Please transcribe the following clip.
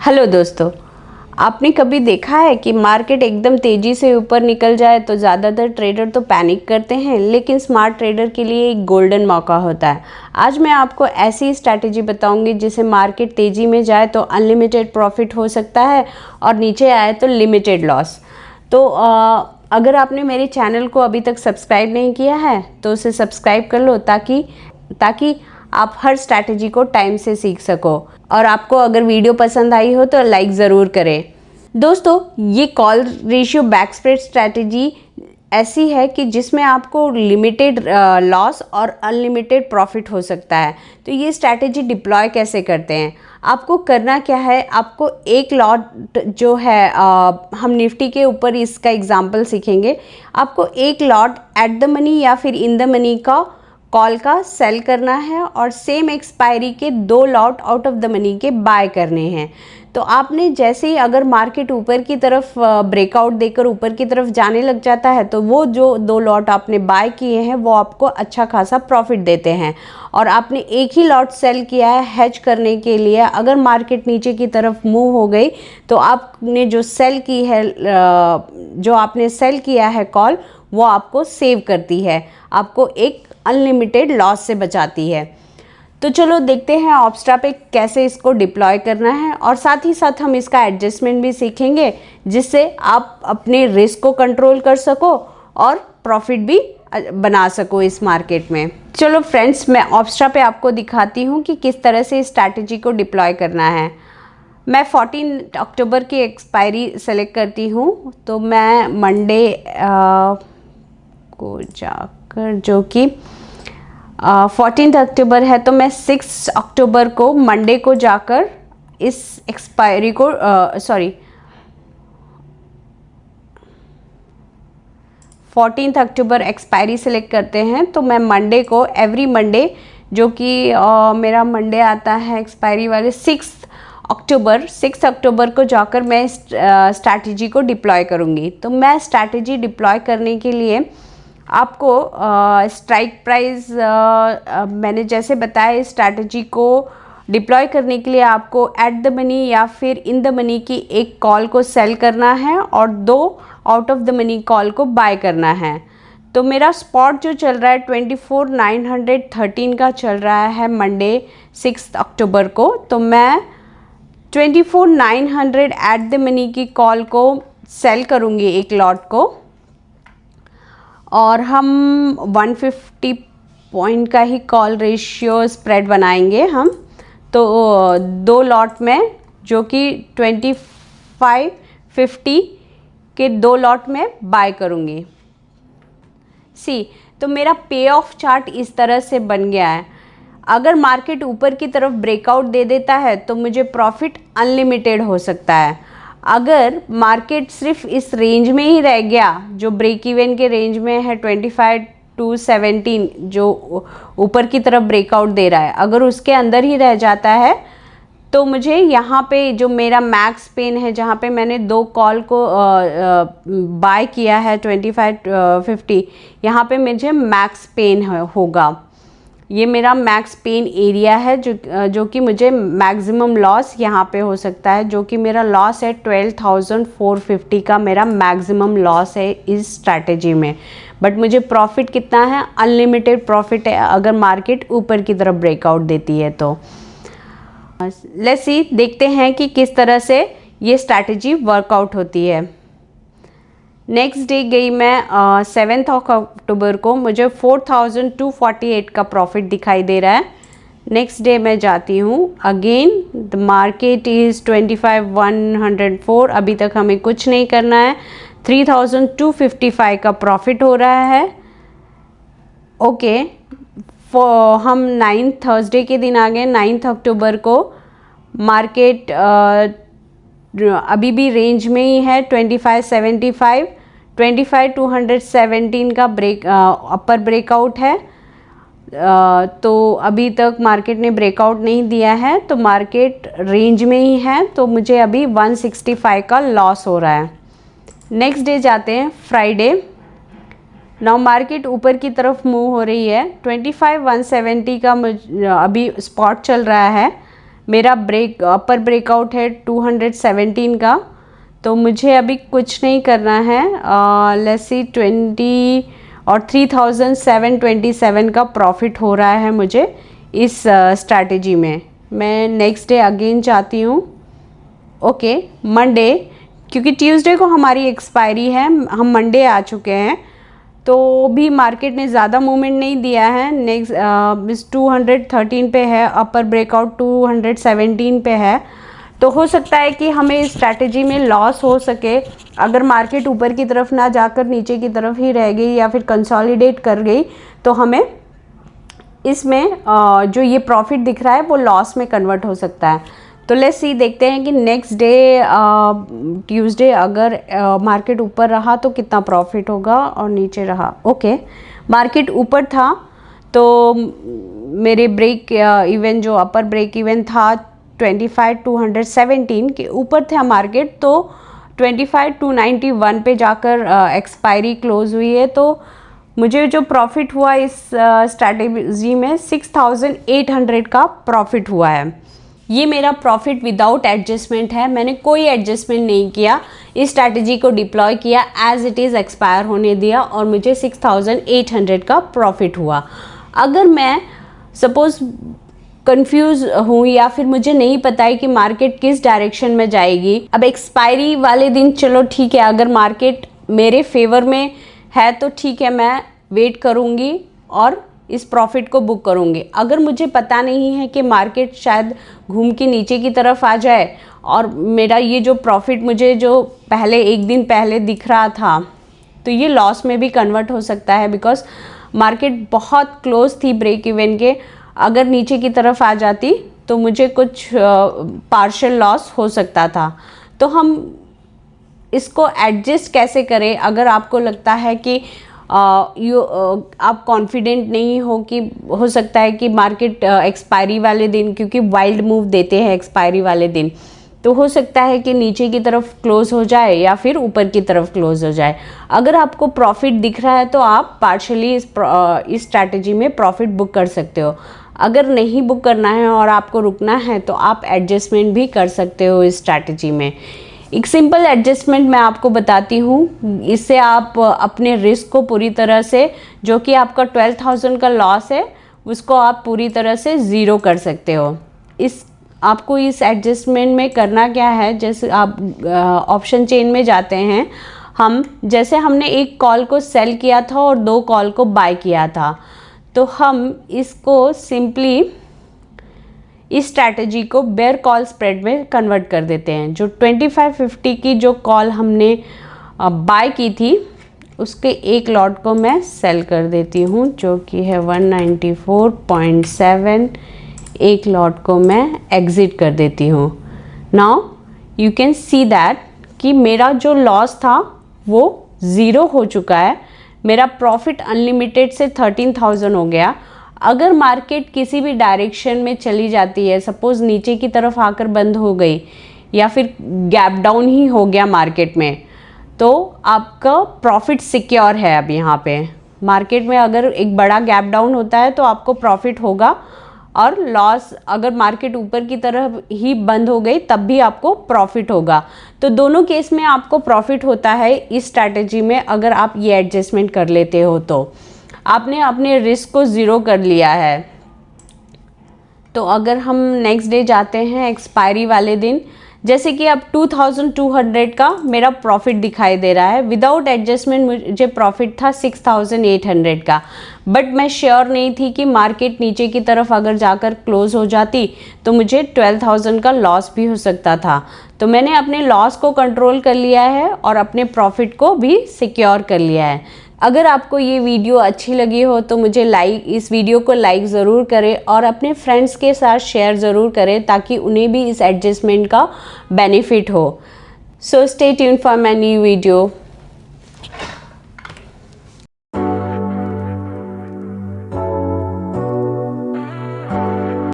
Hello दोस्तों, आपने कभी देखा है कि मार्केट एकदम तेज़ी से ऊपर निकल जाए तो ज़्यादातर ट्रेडर तो पैनिक करते हैं, लेकिन स्मार्ट ट्रेडर के लिए एक गोल्डन मौका होता है। आज मैं आपको ऐसी स्ट्रैटेजी बताऊंगी जिसे मार्केट तेज़ी में जाए तो अनलिमिटेड प्रॉफिट हो सकता है और नीचे आए तो लिमिटेड लॉस। तो अगर आपने मेरे चैनल को अभी तक सब्सक्राइब नहीं किया है तो उसे सब्सक्राइब कर लो ताकि आप हर स्ट्रैटेजी को टाइम से सीख सको। और आपको अगर वीडियो पसंद आई हो तो लाइक ज़रूर करें। दोस्तों, ये call ratio back spread strategy ऐसी है कि जिसमें आपको लिमिटेड लॉस और अनलिमिटेड प्रॉफिट हो सकता है। तो ये स्ट्रैटेजी डिप्लॉय कैसे करते हैं? आपको करना क्या है, आपको एक लॉट जो है हम निफ्टी के ऊपर इसका एग्जांपल सीखेंगे। आपको एक लॉट एट द मनी या फिर इन द मनी का कॉल का सेल करना है और सेम एक्सपायरी के 2 lot out of the money के बाय करने हैं। तो आपने जैसे ही अगर मार्केट ऊपर की तरफ ब्रेकआउट देकर ऊपर की तरफ जाने लग जाता है तो वो जो 2 लॉट आपने बाय किए हैं वो आपको अच्छा खासा प्रॉफिट देते हैं। और आपने एक ही लॉट सेल किया है हेज करने के लिए। अगर मार्केट नीचे की तरफ मूव हो गई तो आपने जो आपने सेल किया है कॉल, वो आपको सेव करती है, आपको एक अनलिमिटेड लॉस से बचाती है। तो चलो देखते हैं ऑप्स्ट्रा पे कैसे इसको डिप्लॉय करना है, और साथ ही साथ हम इसका एडजस्टमेंट भी सीखेंगे जिससे आप अपने रिस्क को कंट्रोल कर सको और प्रॉफिट भी बना सको इस मार्केट में। चलो फ्रेंड्स, मैं ऑप्स्ट्रा पे आपको दिखाती हूँ कि किस तरह से इस स्ट्रैटेजी को डिप्लॉय करना है। मैं 14 अक्टूबर की एक्सपायरी सेलेक्ट करती हूँ। तो मैं मंडे को जाकर, जो कि 14 अक्टूबर है, तो मैं 6 अक्टूबर को मंडे को जाकर इस एक्सपायरी को 14 अक्टूबर एक्सपायरी सेलेक्ट करते हैं। तो मैं मंडे को, एवरी मंडे, जो कि मेरा मंडे आता है एक्सपायरी वाले 6 अक्टूबर को जाकर मैं स्ट्रैटेजी को डिप्लॉय करूँगी। तो मैं स्ट्रैटेजी डिप्लॉय करने के लिए आपको स्ट्राइक प्राइस मैंने जैसे बताया, इस स्ट्रैटेजी को डिप्लॉय करने के लिए आपको एट द मनी या फिर इन द मनी की एक कॉल को सेल करना है और 2 out of the money call को बाय करना है। तो मेरा स्पॉट जो चल रहा है 24,913 का चल रहा है मंडे 6 अक्टूबर को। तो मैं 24,900 एट द मनी की कॉल को सेल करूँगी एक लॉट को, और हम 150 पॉइंट का ही कॉल रेशियो स्प्रेड बनाएंगे हम। तो 2 लॉट में, जो कि 2550 के 2 लॉट में बाय करूँगी। तो मेरा पे ऑफ चार्ट इस तरह से बन गया है। अगर मार्केट ऊपर की तरफ ब्रेकआउट दे देता है तो मुझे प्रॉफिट अनलिमिटेड हो सकता है। अगर मार्केट सिर्फ इस रेंज में ही रह गया, जो ब्रेक इवन के रेंज में है 25 to 17, जो ऊपर की तरफ ब्रेकआउट दे रहा है, अगर उसके अंदर ही रह जाता है तो मुझे यहाँ पे जो मेरा मैक्स पेन है, जहाँ पे मैंने 2 कॉल को बाय किया है 2550, यहाँ पे मुझे मैक्स पेन होगा। ये मेरा मैक्स पेन एरिया है जो कि मुझे मैक्सिमम लॉस यहाँ पे हो सकता है, जो कि मेरा लॉस है 12,450 का मेरा मैक्सिमम लॉस है इस स्ट्रैटेजी में। बट मुझे प्रॉफिट कितना है? अनलिमिटेड प्रॉफिट है अगर मार्केट ऊपर की तरफ ब्रेकआउट देती है। तो लेट्स सी, देखते हैं कि किस तरह से ये स्ट्रैटेजी वर्कआउट होती है। नेक्स्ट डे गई मैं 7 अक्टूबर को, मुझे 4,248 का प्रॉफिट दिखाई दे रहा है। नेक्स्ट डे मैं जाती हूँ, अगेन द मार्केट इज़ 25,104। अभी तक हमें कुछ नहीं करना है। 3,255 का प्रॉफिट हो रहा है। ओके, हम 9 थर्सडे के दिन आ गए। 9 अक्टूबर को मार्केट अभी भी रेंज में ही है 2575, 25,217 का अपर ब्रेकआउट है। तो अभी तक मार्केट ने ब्रेकआउट नहीं दिया है, तो मार्केट रेंज में ही है। तो मुझे अभी 165 का लॉस हो रहा है। नेक्स्ट डे जाते हैं, फ्राइडे। नाउ मार्केट ऊपर की तरफ मूव हो रही है। 25,170 का अभी स्पॉट चल रहा है। मेरा अपर ब्रेकआउट है 217 का, तो मुझे अभी कुछ नहीं करना है। लेट्स सी 20 और 3727 का प्रॉफिट हो रहा है मुझे इस स्ट्रैटेजी में। मैं नेक्स्ट डे अगेन चाहती हूँ। ओके, मंडे, क्योंकि ट्यूसडे को हमारी एक्सपायरी है, हम मंडे आ चुके हैं, तो भी मार्केट ने ज़्यादा मूवमेंट नहीं दिया है। नेक्स्ट 213 पे है, अपर ब्रेकआउट 217 पे है, तो हो सकता है कि हमें इस स्ट्रैटेजी में लॉस हो सके। अगर मार्केट ऊपर की तरफ ना जाकर नीचे की तरफ ही रह गई या फिर कंसोलिडेट कर गई, तो हमें इसमें जो ये प्रॉफिट दिख रहा है वो लॉस में कन्वर्ट हो सकता है। तो लेट्स सी, देखते हैं कि नेक्स्ट डे ट्यूसडे अगर मार्केट ऊपर रहा तो कितना प्रॉफिट होगा और नीचे रहा। ओके, मार्केट ऊपर था तो मेरे ब्रेक इवन जो अपर ब्रेक इवन था 25,217 के ऊपर था मार्केट, तो 25,291 पे जाकर एक्सपायरी क्लोज हुई है। तो मुझे जो प्रॉफिट हुआ इस स्ट्रैटेजी में 6,800 का प्रॉफिट हुआ है। ये मेरा प्रॉफिट विदाउट एडजस्टमेंट है, मैंने कोई एडजस्टमेंट नहीं किया, इस स्ट्रैटेजी को डिप्लॉय किया, एज इट इज़ एक्सपायर होने दिया और मुझे 6,800 का प्रॉफिट हुआ। अगर मैं सपोज़ कंफ्यूज हूँ या फिर मुझे नहीं पता है कि मार्केट किस डायरेक्शन में जाएगी, अब एक्सपायरी वाले दिन चलो ठीक है, अगर मार्केट मेरे फेवर में है तो ठीक है, मैं वेट करूँगी और इस प्रॉफिट को बुक करूँगी। अगर मुझे पता नहीं है कि मार्केट शायद घूम के नीचे की तरफ आ जाए और मेरा ये जो प्रॉफिट मुझे जो पहले एक दिन पहले दिख रहा था, तो ये लॉस में भी कन्वर्ट हो सकता है, बिकॉज मार्केट बहुत क्लोज थी ब्रेक इवन के। अगर नीचे की तरफ आ जाती तो मुझे कुछ पार्शियल लॉस हो सकता था। तो हम इसको एडजस्ट कैसे करें? अगर आपको लगता है कि आप कॉन्फिडेंट नहीं हो कि हो सकता है कि मार्केट एक्सपायरी वाले दिन, क्योंकि वाइल्ड मूव देते हैं एक्सपायरी वाले दिन, तो हो सकता है कि नीचे की तरफ क्लोज हो जाए या फिर ऊपर की तरफ क्लोज हो जाए। अगर आपको प्रॉफिट दिख रहा है तो आप पार्शली इस स्ट्रैटेजी में प्रॉफिट बुक कर सकते हो। अगर नहीं बुक करना है और आपको रुकना है तो आप एडजस्टमेंट भी कर सकते हो इस स्ट्रैटेजी में। एक सिंपल एडजस्टमेंट मैं आपको बताती हूँ, इससे आप अपने रिस्क को पूरी तरह से, जो कि आपका 12,000 का लॉस है, उसको आप पूरी तरह से ज़ीरो कर सकते हो। आपको इस एडजस्टमेंट में करना क्या है, जैसे आप ऑप्शन चेन में जाते हैं, जैसे हमने एक कॉल को सेल किया था और 2 कॉल को बाय किया था, तो हम इसको सिंपली इस स्ट्रैटेजी को बेयर कॉल स्प्रेड में कन्वर्ट कर देते हैं। जो 2550 की जो कॉल हमने बाय की थी, उसके एक लॉट को मैं सेल कर देती हूँ, जो कि है 194.7। एक लॉट को मैं एग्ज़िट कर देती हूँ। Now you can see that कि मेरा जो लॉस था वो ज़ीरो हो चुका है। मेरा प्रॉफिट अनलिमिटेड से 13,000 हो गया। अगर मार्केट किसी भी डायरेक्शन में चली जाती है, सपोज़ नीचे की तरफ आकर बंद हो गई या फिर गैप डाउन ही हो गया मार्केट में, तो आपका प्रॉफिट सिक्योर है। अब यहाँ पे मार्केट में अगर एक बड़ा गैप डाउन होता है तो आपको प्रॉफिट होगा, और लॉस अगर मार्केट ऊपर की तरफ ही बंद हो गई तब भी आपको प्रॉफिट होगा। तो दोनों केस में आपको प्रॉफिट होता है इस स्ट्रैटेजी में, अगर आप ये एडजस्टमेंट कर लेते हो तो आपने अपने रिस्क को ज़ीरो कर लिया है। तो अगर हम नेक्स्ट डे जाते हैं एक्सपायरी वाले दिन, जैसे कि अब 2200 का मेरा प्रॉफिट दिखाई दे रहा है, विदाउट एडजस्टमेंट मुझे प्रॉफिट था 6800 का, बट मैं श्योर नहीं थी कि मार्केट नीचे की तरफ अगर जाकर क्लोज हो जाती तो मुझे 12,000 का लॉस भी हो सकता था। तो मैंने अपने लॉस को कंट्रोल कर लिया है और अपने प्रॉफिट को भी सिक्योर कर लिया है। अगर आपको ये वीडियो अच्छी लगी हो तो मुझे इस वीडियो को लाइक ज़रूर करें और अपने फ्रेंड्स के साथ शेयर ज़रूर करें, ताकि उन्हें भी इस एडजस्टमेंट का बेनिफिट हो। So stay tuned for my new video.